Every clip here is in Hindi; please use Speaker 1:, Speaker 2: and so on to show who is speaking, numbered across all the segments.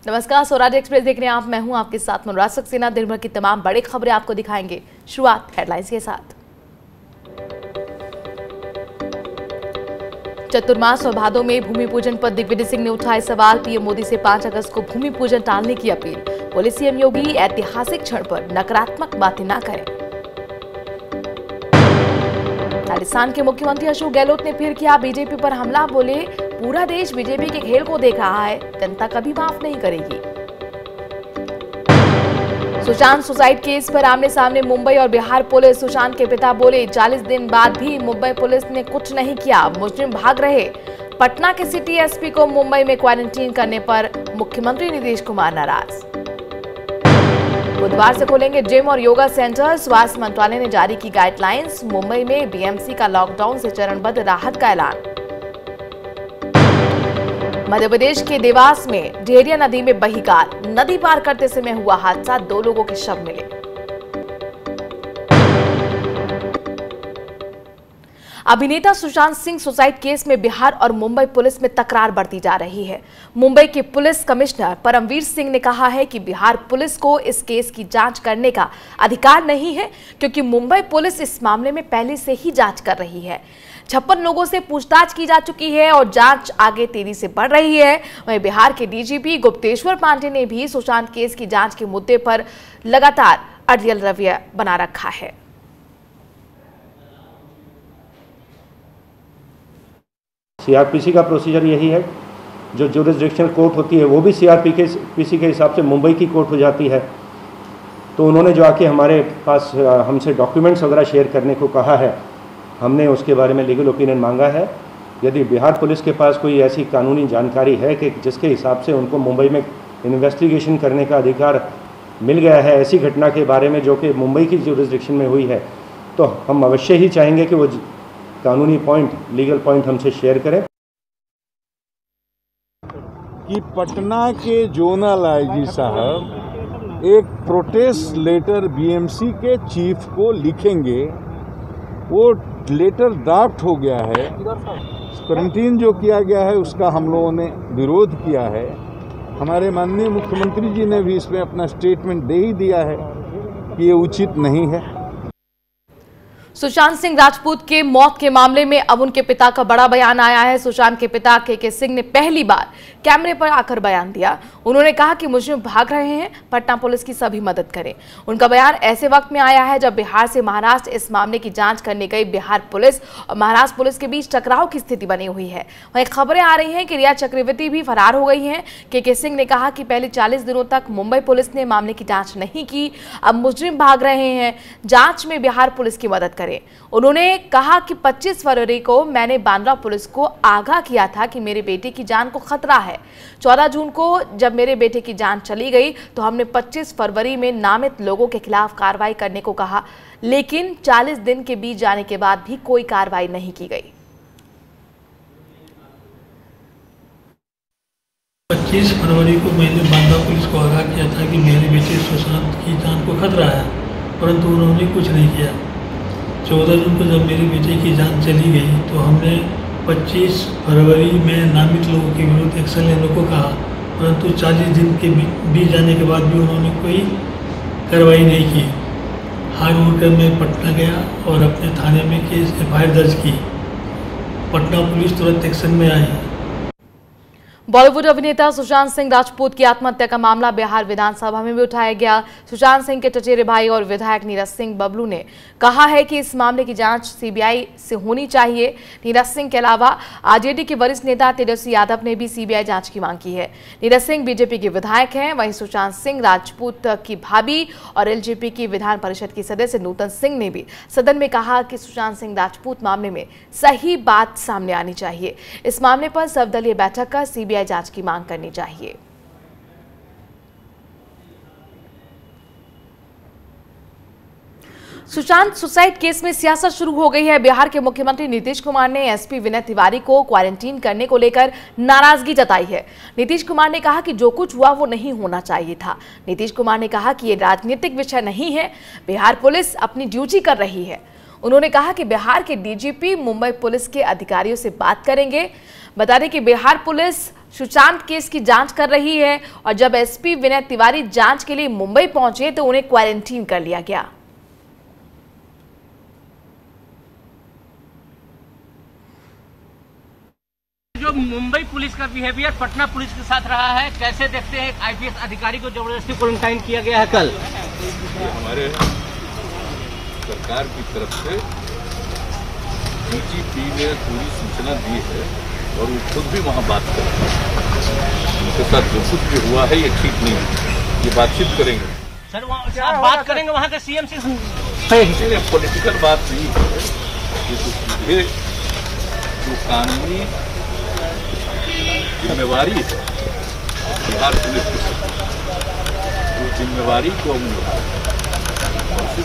Speaker 1: नमस्कार, स्वराज एक्सप्रेस देख रहे हैं आप। मैं हूं आपके साथ मनोराज सक्सेना। दिन भर की तमाम बड़ी खबरें आपको दिखाएंगे। शुरुआत हेडलाइंस के साथ। चतुर्मास और भादों में भूमि पूजन पर दिग्विजय सिंह ने उठाए सवाल। पीएम मोदी से 5 अगस्त को भूमि पूजन टालने की अपील। बोले सीएम योगी, ऐतिहासिक क्षण पर नकारात्मक बातें न करें। राजस्थान के मुख्यमंत्री अशोक गहलोत ने फिर किया बीजेपी पर हमला। बोले पूरा देश बीजेपी के खेल को देख रहा है, जनता कभी माफ नहीं करेगी। सुशांत सुसाइड केस पर आमने सामने मुंबई और बिहार पुलिस। सुशांत के पिता बोले 40 दिन बाद भी मुंबई पुलिस ने कुछ नहीं किया, मुजरिम भाग रहे। पटना के सिटी एसपी को मुंबई में क्वारंटीन करने पर मुख्यमंत्री नीतीश कुमार नाराज। बुधवार से खोलेंगे जिम और योगा सेंटर। स्वास्थ्य मंत्रालय ने जारी की गाइडलाइंस। मुंबई में बीएमसी का लॉकडाउन से चरणबद्ध राहत का ऐलान। मध्य प्रदेश के देवास में ढेरिया नदी में बही कार। नदी पार करते समय हुआ हादसा, 2 लोगों के शव मिले। अभिनेता सुशांत सिंह सुसाइड केस में बिहार और मुंबई पुलिस में तकरार बढ़ती जा रही है। मुंबई के पुलिस कमिश्नर परमवीर सिंह ने कहा है कि बिहार पुलिस को इस केस की जांच करने का अधिकार नहीं है, क्योंकि मुंबई पुलिस इस मामले में पहले से ही जांच कर रही है। 56 लोगों से पूछताछ की जा चुकी है और जांच आगे तेजी से बढ़ रही है। वहीं बिहार के डीजीपी गुप्तेश्वर पांडे ने भी सुशांत केस की जांच के मुद्दे पर लगातार अड़ियल रवैया बना रखा है।
Speaker 2: सीआरपीसी का प्रोसीजर यही है, जो ज्यूरिसडिक्शनल कोर्ट होती है वो भी सीआरपीसी के हिसाब से मुंबई की कोर्ट हो जाती है। तो उन्होंने जो आके हमारे पास हमसे डॉक्यूमेंट्स वगैरह शेयर करने को कहा है, हमने उसके बारे में लीगल ओपिनियन मांगा है। यदि बिहार पुलिस के पास कोई ऐसी कानूनी जानकारी है कि जिसके हिसाब से उनको मुंबई में इन्वेस्टिगेशन करने का अधिकार मिल गया है ऐसी घटना के बारे में जो कि मुंबई की ज्यूरिसडिक्शन में हुई है, तो हम अवश्य ही चाहेंगे कि वो कानूनी पॉइंट, लीगल पॉइंट हमसे शेयर करें।
Speaker 3: कि पटना के जोनल आईजी साहब एक प्रोटेस्ट लेटर बीएमसी के चीफ को लिखेंगे। वो लेटर ड्राफ्ट हो गया है। क्वारंटीन जो किया गया है उसका हम लोगों ने विरोध किया है। हमारे माननीय मुख्यमंत्री जी ने भी इसमें अपना स्टेटमेंट दे ही दिया है कि ये उचित नहीं है।
Speaker 1: सुशांत सिंह राजपूत के मौत के मामले में अब उनके पिता का बड़ा बयान आया है। सुशांत के पिता के सिंह ने पहली बार कैमरे पर आकर बयान दिया। उन्होंने कहा कि मुजरिम भाग रहे हैं, पटना पुलिस की सभी मदद करें। उनका बयान ऐसे वक्त में आया है जब बिहार से महाराष्ट्र इस मामले की जांच करने गई बिहार पुलिस और महाराष्ट्र पुलिस के बीच टकराव की स्थिति बनी हुई है। वहीं खबरें आ रही हैं कि रिया चक्रवर्ती भी फरार हो गई हैं। के सिंह ने कहा कि पहले 40 दिनों तक मुंबई पुलिस ने मामले की जांच नहीं की, अब मुजरिम भाग रहे हैं, जांच में बिहार पुलिस की मदद करें। उन्होंने कहा कि 25 फरवरी को मैंने बांद्रा पुलिस को आगाह किया था कि मेरे बेटे की जान को खतरा है। 14 जून को जब मेरे बेटे की जान चली गई तो हमने 25 फरवरी में नामित लोगों के खिलाफ कार्रवाई करने को कहा, लेकिन 40 दिन के बीत जाने के बाद भी कोई कार्रवाई नहीं की गई।
Speaker 4: 25 फरवरी को मैंने बांद्रा पुलिस को आगाह किया था कि मेरे बेटे सुशांत की जान को खतरा है, परंतु उन्होंने कुछ नहीं किया। 14 जून को जब मेरे बेटे की जान चली गई तो हमने 25 फरवरी में नामित लोगों के विरुद्ध एक्शन लेने को कहा, परंतु 40 दिन के बीत जाने के बाद भी उन्होंने कोई कार्रवाई नहीं की। हार उड़कर मैं पटना गया और अपने थाने में केस एफआईआर दर्ज की। पटना पुलिस तुरंत एक्शन में आई।
Speaker 1: बॉलीवुड अभिनेता सुशांत सिंह राजपूत की आत्महत्या का मामला बिहार विधानसभा में भी उठाया गया। सुशांत सिंह के चचेरे भाई और विधायक नीरज सिंह बबलू ने कहा है कि इस मामले की जांच सीबीआई से होनी चाहिए। नीरज सिंह के अलावा आरजेडी के वरिष्ठ नेता तेजस्वी यादव ने भी सीबीआई जांच की मांग की है। नीरज सिंह बीजेपी के विधायक हैं। वहीं सुशांत सिंह राजपूत की भाभी और एलजेपी की विधान परिषद की सदस्य नूतन सिंह ने भी सदन में कहा कि सुशांत सिंह राजपूत मामले में सही बात सामने आनी चाहिए। इस मामले पर सर्वदलीय बैठक कर सीबीआई जांच की मांग करनी चाहिए। सुशांत सुसाइड केस में सियासत शुरू हो गई है। बिहार के मुख्यमंत्री नीतीश कुमार ने एसपी विनय तिवारी को क्वारंटीन करने को लेकर नाराजगी जताई है। नीतीश कुमार ने कहा कि जो कुछ हुआ वो नहीं होना चाहिए था। नीतीश कुमार ने कहा कि ये राजनीतिक विषय नहीं है, बिहार पुलिस अपनी ड्यूटी कर रही है। उन्होंने कहा कि बिहार के डीजीपी मुंबई पुलिस के अधिकारियों से बात करेंगे। बता दें कि बिहार पुलिस सुशांत केस की जांच कर रही है और जब एसपी विनय तिवारी जांच के लिए मुंबई पहुंचे तो उन्हें क्वारंटीन कर लिया गया।
Speaker 5: जो मुंबई पुलिस का बिहेवियर पटना पुलिस के साथ रहा है, कैसे देखते हैं? आईपीएस अधिकारी को जबरदस्ती क्वारंटाइन किया गया है कल।
Speaker 3: हमारे सरकार की तरफ से डीजीपी ने पूरी सूचना दी है और वो खुद भी वहाँ बात कर रहे हैं। उनके साथ जो कुछ भी हुआ है ये ठीक नहीं है, ये बातचीत करेंगे।
Speaker 5: सर वहाँ बात करेंगे वहाँ के सीएम से?
Speaker 3: पॉलिटिकल बात नहीं है, ये तो सीधे जो कानूनी जिम्मेवारी है बिहार पुलिस की, वो जिम्मेवारी को हम उसी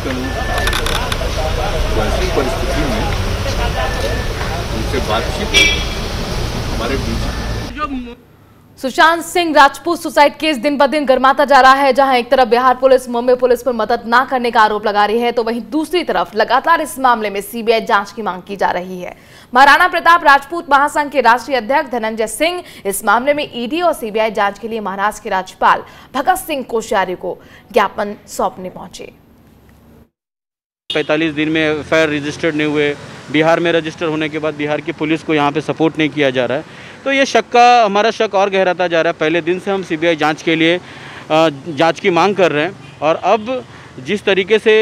Speaker 3: वैसी परिस्थिति में उनसे बातचीत हमारे बीच।
Speaker 1: सुशांत सिंह राजपूत सुसाइड केस दिन ब दिन गर्माता जा रहा है। जहां एक तरफ बिहार पुलिस मुंबई पुलिस पर मदद न करने का आरोप लगा रही है, तो वहीं दूसरी तरफ लगातार इस मामले में सीबीआई जांच की मांग की जा रही है। महाराणा प्रताप राजपूत महासंघ के राष्ट्रीय अध्यक्ष धनंजय सिंह इस मामले में ईडी और सीबीआई जांच के लिए महाराष्ट्र के राज्यपाल भगत सिंह कोश्यारी को ज्ञापन सौंपने पहुंचे।
Speaker 6: 45 दिन में एफआईआर रजिस्टर्ड नहीं हुए, बिहार में रजिस्टर होने के बाद बिहार की पुलिस को यहाँ पे सपोर्ट नहीं किया जा रहा है, तो ये हमारा शक और गहराता जा रहा है। पहले दिन से हम सीबीआई जांच के लिए जांच की मांग कर रहे हैं और अब जिस तरीके से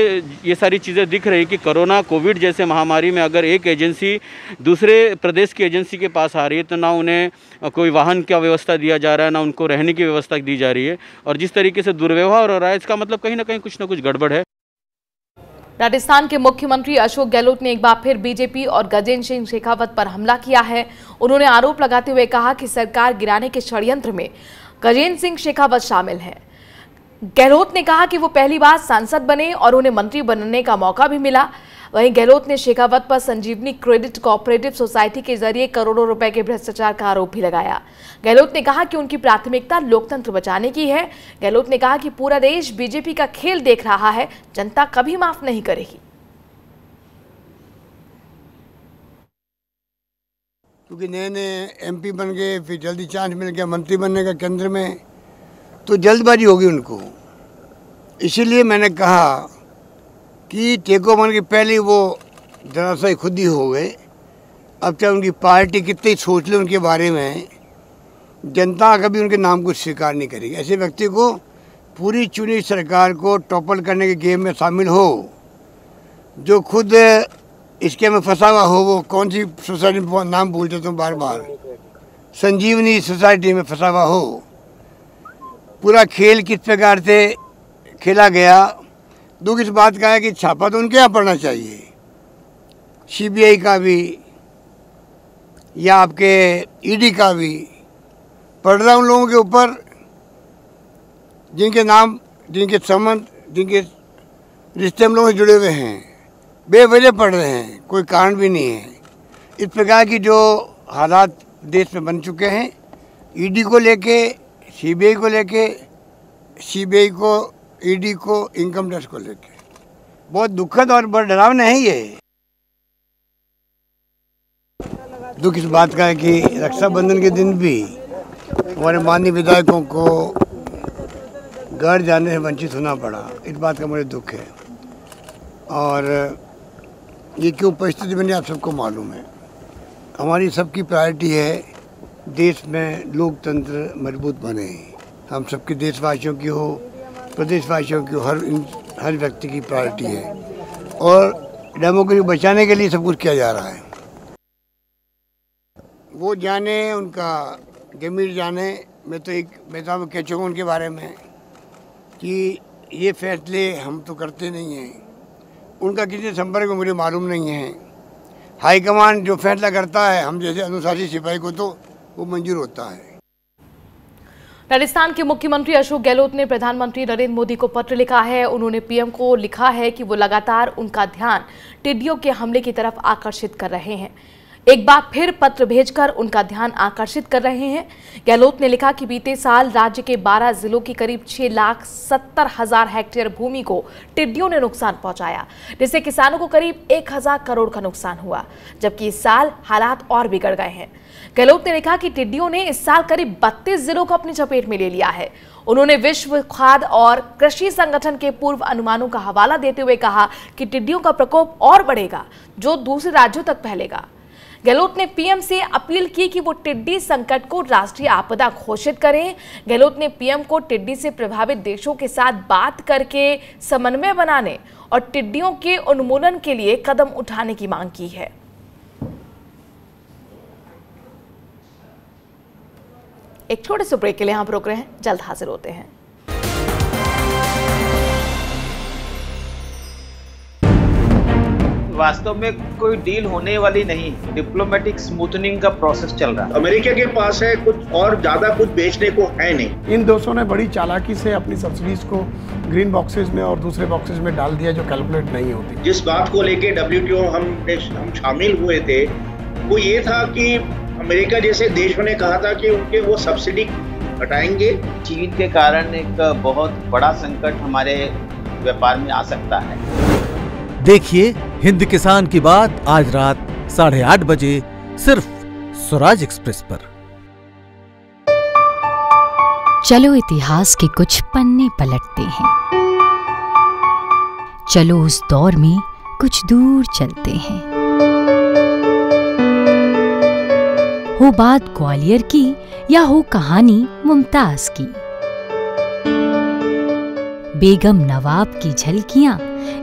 Speaker 6: ये सारी चीज़ें दिख रही कि कोरोना कोविड जैसे महामारी में अगर एक एजेंसी दूसरे प्रदेश की एजेंसी के पास आ रही है तो ना उन्हें कोई वाहन का व्यवस्था दिया जा रहा है, ना उनको रहने की व्यवस्था दी जा रही है, और जिस तरीके से दुर्व्यवहार हो रहा है इसका मतलब कहीं ना कहीं कुछ ना कुछ गड़बड़ है।
Speaker 1: राजस्थान के मुख्यमंत्री अशोक गहलोत ने एक बार फिर बीजेपी और गजेंद्र सिंह शेखावत पर हमला किया है। उन्होंने आरोप लगाते हुए कहा कि सरकार गिराने के षड्यंत्र में गजेंद्र सिंह शेखावत शामिल हैं। गहलोत ने कहा कि वो पहली बार सांसद बने और उन्हें मंत्री बनने का मौका भी मिला। वहीं गहलोत ने शेखावत पर संजीवनी क्रेडिट कोऑपरेटिव सोसाइटी के जरिए करोड़ों रुपए के भ्रष्टाचार का आरोप भी लगाया। गहलोत ने कहा कि उनकी प्राथमिकता लोकतंत्र बचाने की है। गहलोत ने कहा कि पूरा देश बीजेपी का खेल देख रहा है, जनता कभी माफ नहीं करेगी।
Speaker 7: क्योंकि नए नए एमपी बन गए, फिर जल्दी चांस मिल गया मंत्री बनने का केंद्र में, तो जल्दबाजी होगी उनको। इसीलिए मैंने कहा कि टेको मन के पहले वो जरा सा खुद ही हो गए। अब चाहे उनकी पार्टी कितनी सोच ले उनके बारे में, जनता कभी उनके नाम को स्वीकार नहीं करेगी। ऐसे व्यक्ति को पूरी चुनी सरकार को टॉपल करने के गेम में शामिल हो, जो खुद इसके में फंसा हुआ हो। वो कौन सी सोसाइटी में नाम भूल देता हूँ बार बार, संजीवनी सोसाइटी में फंसा हुआ हो। पूरा खेल किस प्रकार से खेला गया। दुख इस बात का है कि छापा तो उनके यहाँ पड़ना चाहिए, सीबीआई का भी या आपके ईडी का भी पड़ रहा उन लोगों के ऊपर जिनके नाम, जिनके संबंध, जिनके रिश्ते हम लोगों से जुड़े हुए हैं, बेवजह पड़ रहे हैं, कोई कारण भी नहीं है। इस प्रकार की जो हालात देश में बन चुके हैं, ईडी को लेके, सीबीआई को लेके, सीबीआई को, ईडी को, इनकम टैक्स को लेके, बहुत दुखद और बड़ा डरावना है ये। दुख इस बात का है कि रक्षाबंधन के दिन भी हमारे माननीय विधायकों को घर जाने से वंचित होना पड़ा। इस बात का मुझे दुख है और ये क्यों परिस्थिति बनी आप सबको मालूम है। हमारी सबकी प्रायोरिटी है देश में लोकतंत्र मजबूत बने। हम सबके देशवासियों की हो, प्रदेशवासियों की हो, हर व्यक्ति की प्रायोरिटी है और डेमोक्रेसी बचाने के लिए सब कुछ किया जा रहा है। वो जाने, उनका जमीर जाने। मैं तो कह चुका हूँ उनके बारे में कि ये फैसले हम तो करते नहीं हैं। उनका किसी संपर्क में मुझे मालूम नहीं है। हाईकमान जो फैसला करता है, हम जैसे अनुशासित सिपाही को तो वो मंजूर होता है।
Speaker 1: राजस्थान के मुख्यमंत्री अशोक गहलोत ने प्रधानमंत्री नरेंद्र मोदी को पत्र लिखा है। उन्होंने पीएम को लिखा है कि वो लगातार उनका ध्यान टिड्डियों के हमले की तरफ आकर्षित कर रहे हैं। एक बार फिर पत्र भेजकर उनका ध्यान आकर्षित कर रहे हैं। गहलोत ने लिखा कि बीते साल राज्य के 12 जिलों की करीब 6,70,000 हेक्टेयर भूमि को टिड्डियों ने नुकसान पहुंचाया, जिससे किसानों को करीब 1,000 करोड़ का नुकसान हुआ, जबकि इस साल हालात और बिगड़ गए हैं। गहलोत ने लिखा कि टिड्डियों ने इस साल करीब 32 जिलों को अपनी चपेट में ले लिया है। उन्होंने विश्व खाद्य और कृषि संगठन के पूर्व अनुमानों का हवाला देते हुए कहा कि टिड्डियों का प्रकोप और बढ़ेगा, जो दूसरे राज्यों तक फैलेगा। गहलोत ने पीएम से अपील की कि वो टिड्डी संकट को राष्ट्रीय आपदा घोषित करें। गहलोत ने पीएम को टिड्डी से प्रभावित देशों के साथ बात करके समन्वय बनाने और टिड्डियों के उन्मूलन के लिए कदम उठाने की मांग की है। एक छोटे से ब्रेक के लिए हम रुक रहे हैं, जल्द हाजिर होते हैं।
Speaker 8: वास्तव में कोई डील होने वाली नहीं, डिप्लोमेटिक स्मूथनिंग का प्रोसेस चल रहा है।
Speaker 9: अमेरिका के पास है कुछ और ज्यादा कुछ बेचने को है नहीं।
Speaker 10: इन देशों ने बड़ी चालाकी से अपनी सब्सिडीज को ग्रीन बॉक्सेस में और दूसरे बॉक्सेस में डाल दिया जो कैलकुलेट नहीं होती।
Speaker 9: जिस बात को लेके WTO हम शामिल हुए थे वो ये था कि अमेरिका जैसे देशों ने कहा था कि उनके वो सब्सिडी हटाएंगे।
Speaker 8: चीन के कारण एक बहुत बड़ा संकट हमारे व्यापार में आ सकता है।
Speaker 11: देखिए हिंद किसान की बात आज रात 8:30 बजे सिर्फ स्वराज एक्सप्रेस पर।
Speaker 12: चलो इतिहास के कुछ पन्ने पलटते हैं, चलो उस दौर में कुछ दूर चलते हैं। हो बात ग्वालियर की या हो कहानी मुमताज की, बेगम नवाब की झलकियां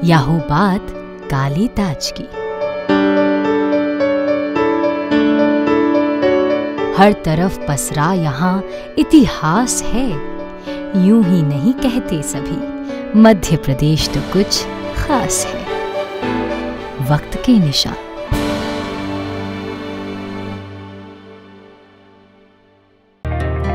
Speaker 12: या हो बात काले ताज की, हर तरफ पसरा यहाँ इतिहास है। यूं ही नहीं कहते सभी, मध्य प्रदेश तो कुछ खास है। वक्त के निशान।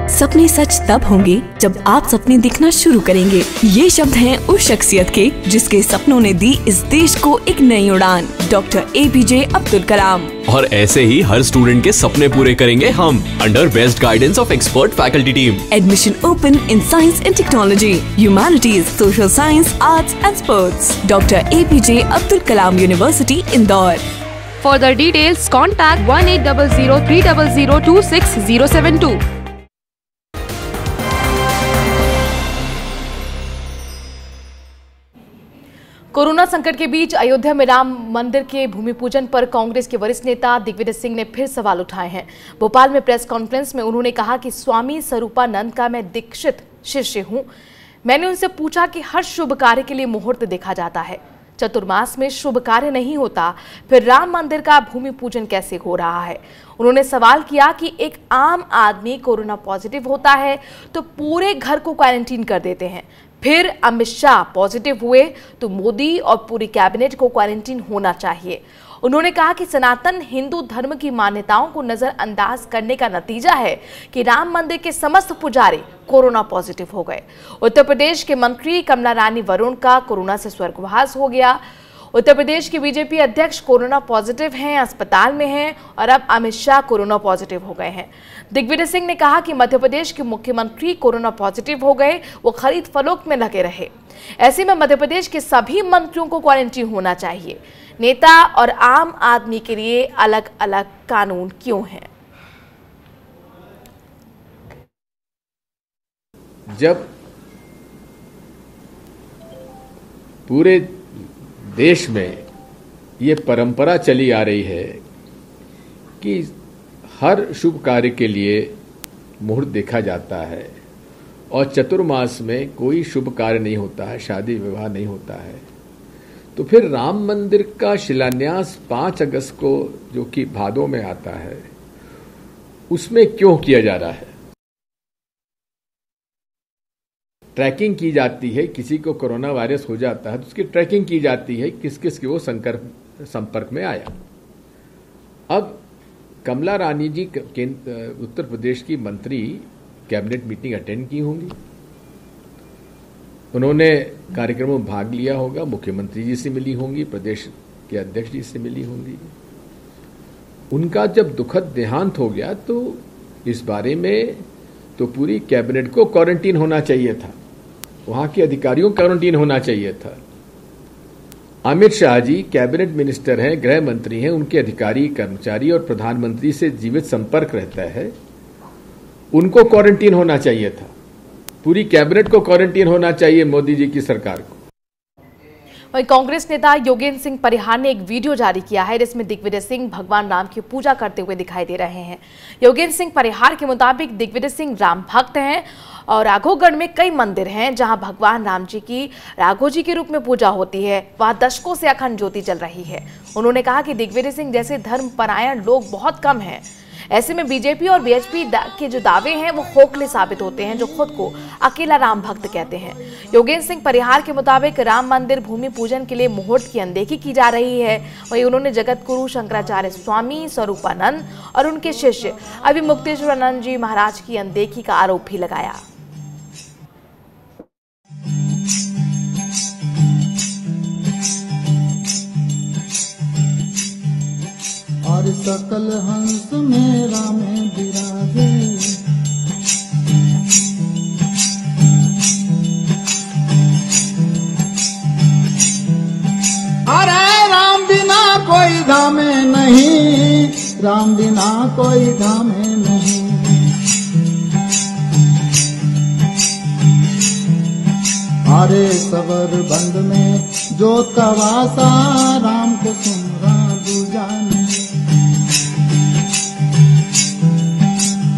Speaker 13: सपने सच तब होंगे जब आप सपने दिखना शुरू करेंगे। ये शब्द हैं उस शख्सियत के जिसके सपनों ने दी इस देश को एक नई उड़ान, डॉक्टर APJ अब्दुल कलाम।
Speaker 14: और ऐसे ही हर स्टूडेंट के सपने पूरे करेंगे हम, under best guidance of expert faculty team.
Speaker 13: Admission open in science and technology, humanities, social science, arts and sports. Doctor APJ Abdul Kalam university, Indore.
Speaker 15: For the details, contact 1800-300-26072.
Speaker 1: Corona संकट के बीच अयोध्या में राम मंदिर के भूमि पूजन पर कांग्रेस के वरिष्ठ नेता दिग्विजय सिंह ने फिर सवाल उठाए हैं। भोपाल में प्रेस कॉन्फ्रेंस में उन्होंने कहा कि स्वामी स्वरूपानंद का मैं दीक्षित शिष्य हूं। मैंने उनसे पूछा कि हर शुभ कार्य के लिए मुहूर्त देखा जाता है, चतुर्मास में शुभ कार्य नहीं होता, फिर राम मंदिर का भूमि पूजन कैसे हो रहा है। उन्होंने सवाल किया कि एक आम आदमी कोरोना पॉजिटिव होता है तो पूरे घर को क्वारंटीन कर देते हैं, फिर अमित शाह पॉजिटिव हुए तो मोदी और पूरी कैबिनेट को क्वारंटीन होना चाहिए। उन्होंने कहा कि सनातन हिंदू धर्म की मान्यताओं को नजरअंदाज करने का नतीजा है कि राम मंदिर के समस्त पुजारी कोरोना पॉजिटिव हो गए। उत्तर प्रदेश के मंत्री कमला रानी वरुण का कोरोना से स्वर्गवास हो गया। उत्तर प्रदेश के बीजेपी अध्यक्ष कोरोना पॉजिटिव हैं, अस्पताल में हैं, और अब अमित शाह कोरोना पॉजिटिव हो गए हैं। दिग्विजय सिंह ने कहा कि मध्य प्रदेश के मुख्यमंत्री कोरोना पॉजिटिव हो गए, वो खरीद फरोख्त में लगे रहे। ऐसे में मध्य प्रदेश के सभी मंत्रियों को क्वारंटीन होना चाहिए। नेता और आम आदमी के लिए अलग अलग कानून क्यों हैं?
Speaker 16: जब पूरे देश में ये परंपरा चली आ रही है कि हर शुभ कार्य के लिए मुहूर्त देखा जाता है और चतुर्मास में कोई शुभ कार्य नहीं होता है, शादी विवाह नहीं होता है, तो फिर राम मंदिर का शिलान्यास 5 अगस्त को जो कि भादों में आता है उसमें क्यों किया जा रहा है? ट्रैकिंग की जाती है, किसी को कोरोना वायरस हो जाता है तो उसकी ट्रैकिंग की जाती है किस किस के वो संपर्क में आया। अब कमला रानी जी उत्तर प्रदेश की मंत्री कैबिनेट मीटिंग अटेंड की होंगी, उन्होंने कार्यक्रमों में भाग लिया होगा, मुख्यमंत्री जी से मिली होंगी, प्रदेश के अध्यक्ष जी से मिली होंगी, उनका जब दुखद देहांत हो गया तो इस बारे में तो पूरी कैबिनेट को क्वारंटीन होना चाहिए था, वहां के अधिकारियों को क्वारंटीन होना चाहिए था। अमित शाह जी कैबिनेट मिनिस्टर हैं, गृह मंत्री हैं, उनके अधिकारी कर्मचारी और प्रधानमंत्री से जीवित संपर्क रहता है, उनको क्वारंटीन होना चाहिए था। पूरी कैबिनेट को क्वारंटीन होना चाहिए मोदी जी की सरकार को।
Speaker 1: वहीं कांग्रेस नेता योगेंद्र सिंह परिहार ने एक वीडियो जारी किया है जिसमें दिग्विजय सिंह भगवान राम की पूजा करते हुए दिखाई दे रहे हैं। योगेंद्र सिंह परिहार के मुताबिक दिग्विजय सिंह राम भक्त हैं और राघोगढ़ में कई मंदिर हैं जहां भगवान राम जी की राघो जी के रूप में पूजा होती है, वहां दशकों से अखंड ज्योति जल रही है। उन्होंने कहा कि दिग्विजय सिंह जैसे धर्मपरायण लोग बहुत कम हैं। ऐसे में बीजेपी और बीएचपी के जो दावे हैं वो खोखले साबित होते हैं, जो खुद को अकेला राम भक्त कहते हैं। योगेंद्र सिंह परिहार के मुताबिक राम मंदिर भूमि पूजन के लिए मुहूर्त की अनदेखी की जा रही है। वहीं उन्होंने जगत गुरु शंकराचार्य स्वामी स्वरूपानंद और उनके शिष्य अभिमुक्तेश्वरानंद जी महाराज की अनदेखी का आरोप भी लगाया।
Speaker 17: और सकल हंस मेरा में विराजे, अरे राम बिना कोई धामे नहीं, राम बिना कोई धामे नहीं। अरे सबर बंद में जोत का वासा, राम को सुमरा दूजा नहीं।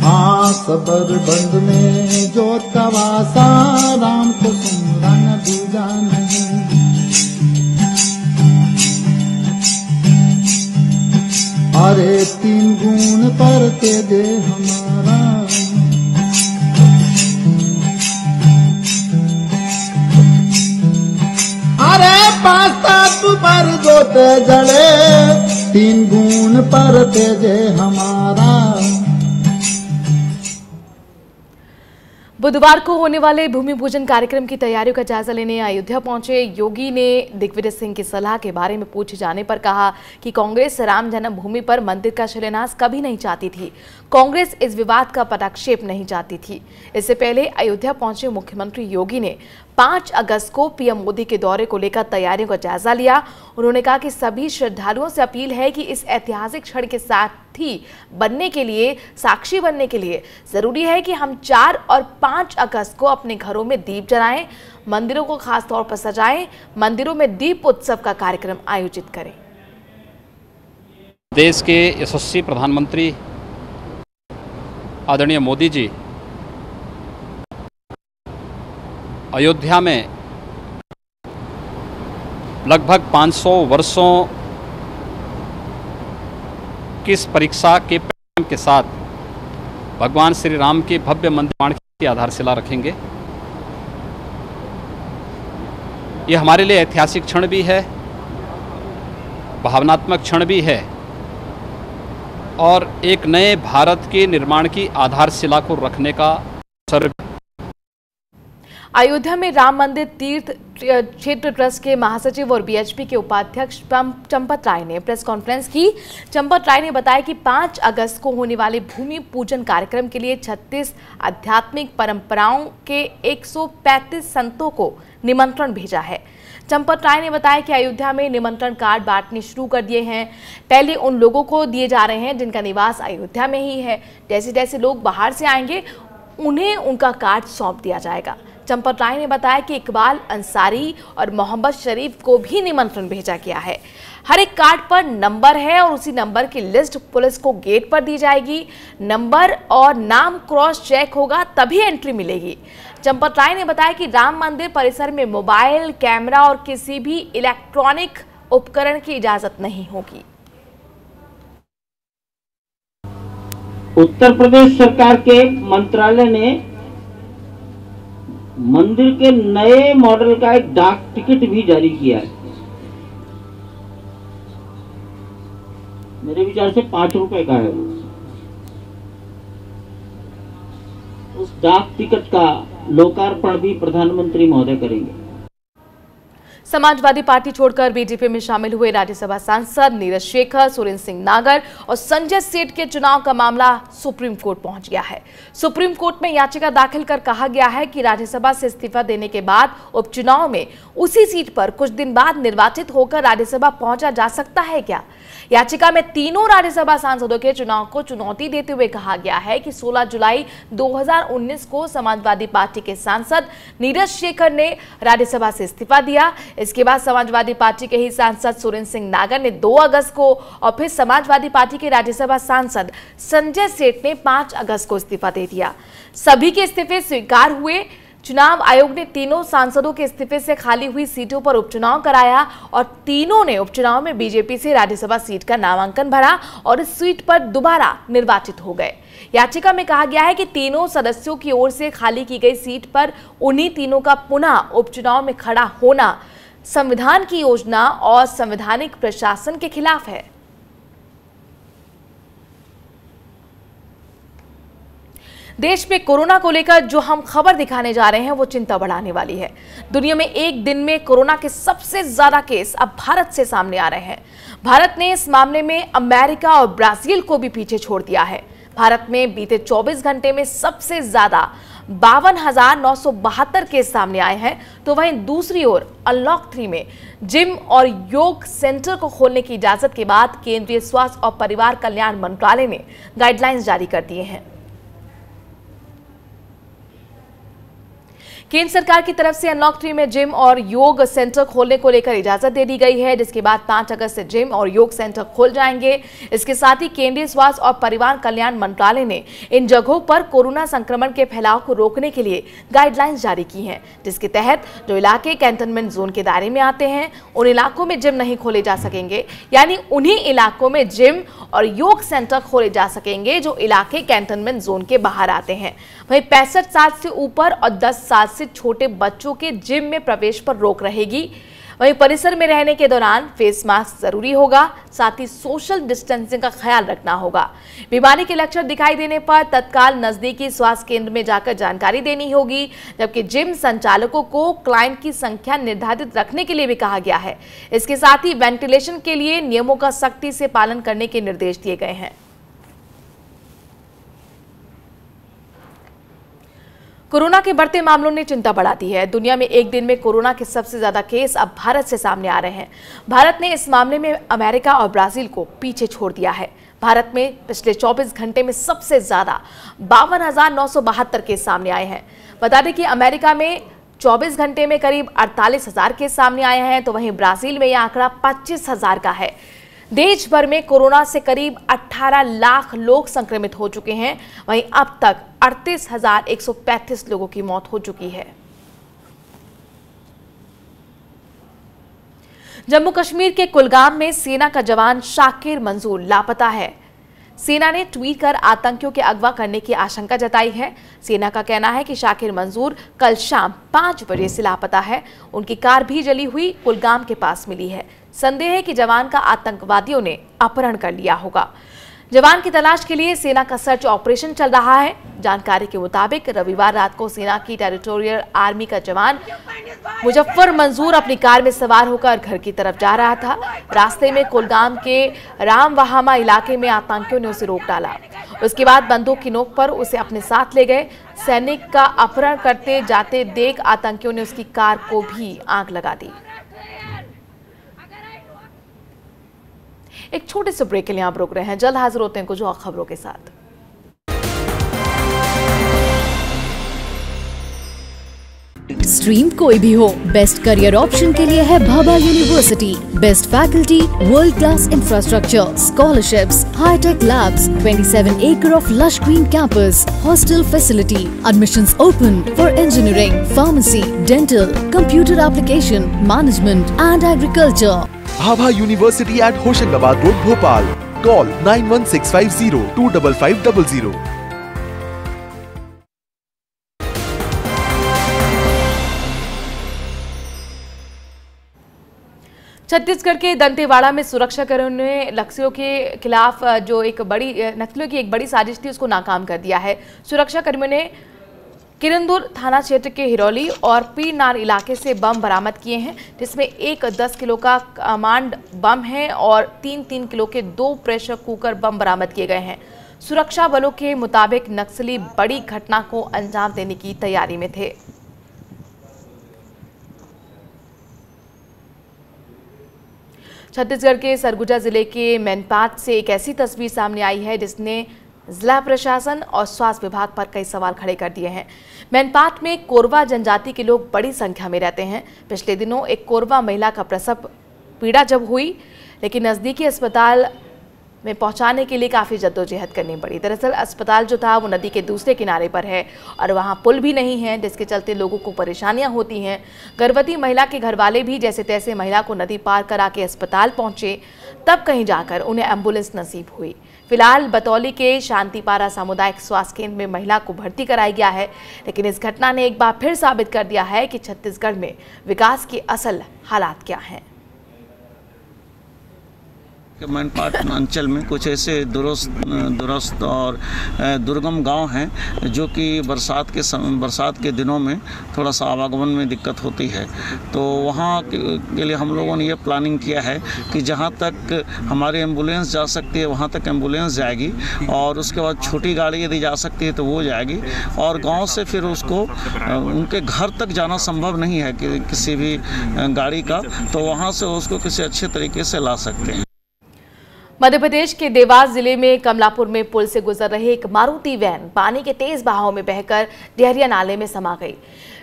Speaker 17: हाँ सबर बंद में जोत का वासा, राम को सुमरा दूजा नहीं। अरे तीन गुण पर ते दे हमारा, अरे पांच तत्व पर जोत जले, तीन गुण पर तेजे हमारा।
Speaker 1: बुधवार को होने वाले भूमि पूजन कार्यक्रम की तैयारियों का जायजा लेने अयोध्या पहुंचे योगी ने दिग्विजय सिंह की सलाह के बारे में पूछे जाने पर कहा कि कांग्रेस राम जन्मभूमि पर मंदिर का शिलान्यास कभी नहीं चाहती थी। कांग्रेस इस विवाद का पटाक्षेप नहीं चाहती थी। इससे पहले अयोध्या पहुंचे मुख्यमंत्री योगी ने 5 अगस्त को पीएम मोदी के दौरे को लेकर तैयारियों का जायजा लिया। उन्होंने कहा कि सभी श्रद्धालुओं से अपील है कि इस ऐतिहासिक क्षण के साक्षी बनने के लिए जरूरी है कि हम 4 और 5 अगस्त को अपने घरों में दीप जलाएं, मंदिरों को खास तौर पर सजाएं, मंदिरों में दीप उत्सव का कार्यक्रम आयोजित करें।
Speaker 18: देश के यशस्वी प्रधानमंत्री आदरणीय मोदी जी अयोध्या में लगभग 500 वर्षों की इस परीक्षा के परिणाम के साथ भगवान श्री राम के भव्य मंदिर निर्माण की आधारशिला रखेंगे। ये हमारे लिए ऐतिहासिक क्षण भी है, भावनात्मक क्षण भी है और एक नए भारत के निर्माण की आधारशिला को रखने का अवसर।
Speaker 1: अयोध्या में राम मंदिर तीर्थ क्षेत्र ट्रस्ट के महासचिव और बीएचपी के उपाध्यक्ष चंपत राय ने प्रेस कॉन्फ्रेंस की। चंपत राय ने बताया कि 5 अगस्त को होने वाले भूमि पूजन कार्यक्रम के लिए 36 आध्यात्मिक परंपराओं के 135 संतों को निमंत्रण भेजा है। चंपत राय ने बताया कि अयोध्या में निमंत्रण कार्ड बांटने शुरू कर दिए हैं। पहले उन लोगों को दिए जा रहे हैं जिनका निवास अयोध्या में ही है। जैसे जैसे लोग बाहर से आएंगे उन्हें उनका कार्ड सौंप दिया जाएगा। चंपत राय ने बताया कि इकबाल अंसारी और मोहम्मद शरीफ को भी निमंत्रण भेजा गया है। हर एक कार्ड पर नंबर है और उसी नंबर की लिस्ट पुलिस को गेट पर दी जाएगी। नंबर और नाम क्रॉस चेक होगा तभी एंट्री मिलेगी। चंपत राय ने बताया कि राम मंदिर परिसर में मोबाइल, कैमरा और किसी भी इलेक्ट्रॉनिक उपकरण की इजाजत नहीं होगी।
Speaker 19: उत्तर प्रदेश सरकार के मंत्रालय ने मंदिर के नए मॉडल का एक डाक टिकट भी जारी किया है। मेरे विचार से 5 रुपए का है। उस डाक टिकट का लोकार्पण भी प्रधानमंत्री महोदय करेंगे।
Speaker 1: समाजवादी पार्टी छोड़कर बीजेपी में शामिल हुए राज्यसभा सांसद नीरज शेखर, सुरेंद्र सिंह नागर और संजय सेठ के चुनाव का मामला सुप्रीम कोर्ट पहुंच गया है। सुप्रीम कोर्ट में याचिका दाखिल कर कहा गया है कि राज्यसभा से इस्तीफा देने के बाद उपचुनाव में उसी सीट पर कुछ दिन बाद निर्वाचित होकर राज्यसभा पहुंचा जा सकता है क्या। याचिका में तीनों राज्यसभा सांसदों के चुनाव को चुनौती देते हुए कहा गया है कि 16 जुलाई 2019 को समाजवादी पार्टी के सांसद नीरज शेखर ने राज्यसभा से इस्तीफा दिया। इसके बाद समाजवादी पार्टी के ही सांसद सुरेंद्र सिंह नागर ने 2 अगस्त को और फिर समाजवादी पार्टी के राज्यसभा सांसद संजय सेठ ने 5 अगस्त को इस्तीफा दे दिया। सभी के इस्तीफे स्वीकार हुए। चुनाव आयोग ने तीनों सांसदों के इस्तीफे से खाली हुई सीटों पर उपचुनाव कराया और तीनों ने उपचुनाव में बीजेपी से राज्यसभा सीट का नामांकन भरा और इस सीट पर दोबारा निर्वाचित हो गए। याचिका में कहा गया है कि तीनों सदस्यों की ओर से खाली की गई सीट पर उन्हीं तीनों का पुनः उपचुनाव में खड़ा होना संविधान की योजना और संवैधानिक प्रशासन के खिलाफ है। देश में कोरोना को लेकर जो हम खबर दिखाने जा रहे हैं वो चिंता बढ़ाने वाली है। दुनिया में एक दिन में कोरोना के सबसे ज्यादा केस अब भारत से सामने आ रहे हैं। भारत ने इस मामले में अमेरिका और ब्राजील को भी पीछे छोड़ दिया है। भारत में बीते 24 घंटे में सबसे ज्यादा 52,972 केस सामने आए हैं, तो वहीं दूसरी ओर अनलॉक 3 में जिम और योग सेंटर को खोलने की इजाजत के बाद केंद्रीय स्वास्थ्य और परिवार कल्याण मंत्रालय ने गाइडलाइंस जारी कर दिए हैं। केंद्र सरकार की तरफ से अनलॉक 3 में जिम और योग सेंटर खोलने को लेकर इजाजत दे दी गई है, जिसके बाद 5 अगस्त से जिम और योग सेंटर खोल जाएंगे। इसके साथ ही केंद्रीय स्वास्थ्य और परिवार कल्याण मंत्रालय ने इन जगहों पर कोरोना संक्रमण के फैलाव को रोकने के लिए गाइडलाइंस जारी की हैं, जिसके तहत जो इलाके कैंटोनमेंट जोन के दायरे में आते हैं उन इलाकों में जिम नहीं खोले जा सकेंगे, यानी उन्हीं इलाकों में जिम और योग सेंटर खोले जा सकेंगे जो इलाके कैंटोनमेंट जोन के बाहर आते हैं। वहीं 65 साल से ऊपर और 10 साल से छोटे बच्चों के जिम में प्रवेश पर रोक रहेगी। वहीं परिसर में रहने के दौरान फेस मास्क जरूरी होगा, साथ ही सोशल डिस्टेंसिंग का ख्याल रखना होगा। बीमारी के लक्षण दिखाई देने पर तत्काल नजदीकी स्वास्थ्य केंद्र में जाकर जानकारी देनी होगी, जबकि जिम संचालकों को क्लाइंट की संख्या निर्धारित रखने के लिए भी कहा गया है। इसके साथ ही वेंटिलेशन के लिए नियमों का सख्ती से पालन करने के निर्देश दिए गए हैं। कोरोना के बढ़ते मामलों ने चिंता बढ़ा दी है। दुनिया में एक दिन में कोरोना के सबसे ज्यादा केस अब भारत से सामने आ रहे हैं। भारत ने इस मामले में अमेरिका और ब्राजील को पीछे छोड़ दिया है। भारत में पिछले 24 घंटे में सबसे ज्यादा 52,972 केस सामने आए हैं। बता दें कि अमेरिका में 24 घंटे में करीब 48,000 केस सामने आए हैं, तो वहीं ब्राजील में यह आंकड़ा 25,000 का है। देश भर में कोरोना से करीब 18 लाख लोग संक्रमित हो चुके हैं। वहीं अब तक 38,135 लोगों की मौत हो चुकी है। जम्मू कश्मीर के कुलगाम में सेना का जवान शाकिर मंजूर लापता है। सेना ने ट्वीट कर आतंकियों के अगवा करने की आशंका जताई है। सेना का कहना है कि शाकिर मंजूर कल शाम 5 बजे से लापता है। उनकी कार भी जली हुई कुलगाम के पास मिली है। संदेह है कि जवान का आतंकवादियों ने अपहरण कर लिया होगा। जवान की तलाश के लिए सेना का सर्च ऑपरेशन चल रहा है। जानकारी के मुताबिक रविवार रात को सेना की टेरिटोरियल आर्मी का जवान मुजफ्फर मंजूर अपनी कार में सवार होकर घर की तरफ जा रहा था। रास्ते में कुलगाम के रामवहामा इलाके में आतंकियों ने उसे रोक डाला। उसके बाद बंदूक की नोक पर उसे अपने साथ ले गए। सैनिक का अपहरण करते जाते देख आतंकियों ने उसकी कार को भी आग लगा दी। एक छोटे से ब्रेक के लिए आप रुक रहे हैं। जल्द हाजिर होते हैं कुछ और खबरों के साथ।
Speaker 12: स्ट्रीम कोई भी हो, बेस्ट करियर ऑप्शन के लिए है Bhabha University. Best faculty, world class infrastructure, scholarships, hi tech labs, 27 acre of lush green campus, hostel facility, admissions open for engineering, pharmacy, dental, computer application, management and agriculture.
Speaker 20: Bhabha university at Hoshangabad road Bhopal. Call 9165025500।
Speaker 1: Chhattisgarh के दंतेवाड़ा में सुरक्षाकर्मियों ने नक्सलियों के खिलाफ जो नक्सलियों की एक बड़ी साजिश थी उसको नाकाम कर दिया है। सुरक्षाकर्मियों ने किरंदुल थाना क्षेत्र के हिरौली और पीरनार इलाके से बम बरामद किए हैं, जिसमें एक 10 किलो का कमांड बम है और 3-3 किलो के 2 प्रेशर कुकर बम बरामद किए गए हैं। सुरक्षा बलों के मुताबिक नक्सली बड़ी घटना को अंजाम देने की तैयारी में थे। छत्तीसगढ़ के सरगुजा जिले के मैनपाट से एक ऐसी तस्वीर सामने आई है जिसने जिला प्रशासन और स्वास्थ्य विभाग पर कई सवाल खड़े कर दिए हैं। मैनपाट में कोरवा जनजाति के लोग बड़ी संख्या में रहते हैं। पिछले दिनों एक कोरवा महिला का प्रसव पीड़ा जब हुई, लेकिन नजदीकी अस्पताल में पहुंचाने के लिए काफ़ी जद्दोजहद करनी पड़ी। दरअसल अस्पताल जो था वो नदी के दूसरे किनारे पर है और वहां पुल भी नहीं है, जिसके चलते लोगों को परेशानियां होती हैं। गर्भवती महिला के घरवाले भी जैसे तैसे महिला को नदी पार करा के अस्पताल पहुंचे, तब कहीं जाकर उन्हें एम्बुलेंस नसीब हुई। फिलहाल बतौली के शांतिपारा सामुदायिक स्वास्थ्य केंद्र में महिला को भर्ती कराया गया है, लेकिन इस घटना ने एक बार फिर साबित कर दिया है कि छत्तीसगढ़ में विकास के असल हालात क्या हैं।
Speaker 21: मैनपाट अंचल में कुछ ऐसे दुरस्त और दुर्गम गांव हैं जो कि बरसात के दिनों में थोड़ा सा आवागमन में दिक्कत होती है। तो वहाँ के लिए हम लोगों ने ये प्लानिंग किया है कि जहाँ तक हमारी एम्बुलेंस जा सकती है वहाँ तक एम्बुलेंस जाएगी और उसके बाद छोटी गाड़ी यदि जा सकती है तो वो जाएगी और गाँव से फिर उसको उनके घर तक जाना संभव नहीं है कि किसी भी गाड़ी का, तो वहाँ से उसको किसी अच्छे तरीके से ला सकते हैं।
Speaker 1: मध्य प्रदेश के देवास जिले में कमलापुर में पुल से गुजर रही एक मारुति वैन पानी के तेज बहाव में बहकर डेहरिया नाले में समा गई।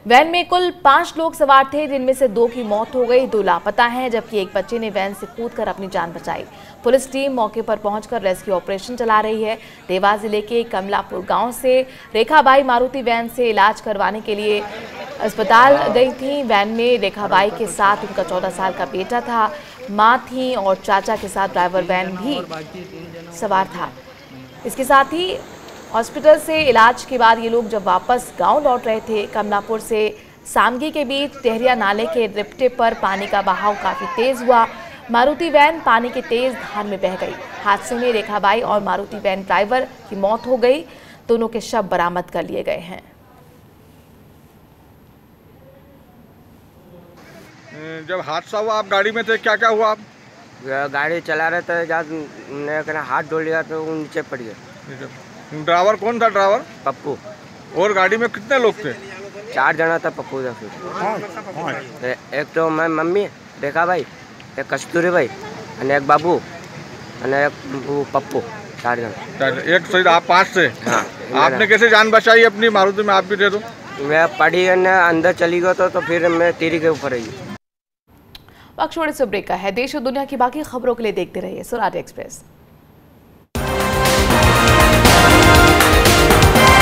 Speaker 1: वैन में कुल 5 लोग सवार थे, जिनमें से 2 की मौत हो गई, 2 लापता हैं, जबकि एक बच्चे ने वैन से कूदकर अपनी जान बचाई। पुलिस टीम मौके पर पहुंचकर रेस्क्यू ऑपरेशन चला रही है। देवास जिले के कमलापुर गांव से रेखाबाई मारुति वैन से इलाज करवाने के लिए अस्पताल गई थी। वैन में रेखाबाई के साथ उनका 14 साल का बेटा था, मां थी और चाचा के साथ ड्राइवर वैन भी सवार था। इसके साथ ही हॉस्पिटल से इलाज के बाद ये लोग जब वापस गांव लौट रहे थे, कमलापुर से सामगी के बीच डेहरिया नाले के रिपटे पर पानी का बहाव काफी तेज हुआ। मारुति वैन पानी के तेज धार में बह गई। हादसे में रेखाबाई और मारुति वैन ड्राइवर की मौत हो गई। दोनों के शव बरामद कर लिए गए हैं।
Speaker 22: जब हादसा हुआ आप गाड़ी में थे, क्या क्या हुआ? आप
Speaker 23: गाड़ी चला रहे थे, जब हाथ धो लिया तो वो नीचे पड़ गया।
Speaker 22: ड्राइवर कौन था? ड्राइवर
Speaker 23: पप्पू।
Speaker 22: और गाड़ी में कितने लोग थे?
Speaker 23: 4 जना था। पप्पू था फिर एक तो मैं मम्मी रेखा भाई, एक कस्तूरी भाई और एक बाबू और एक वो पप्पू, 4 जना।
Speaker 22: एक सही आप 5 थे। हाँ, आपने कैसे जान बचाई अपनी मारुति में? आप भी दे दो।
Speaker 23: मैं पड़ी अंदर चली गई तो फिर मैं तीरी के ऊपर आई।
Speaker 1: वक्त छोड़े से ब्रेक का है। देश और दुनिया की बाकी खबरों के लिए देखते रहिए स्वराज एक्सप्रेस।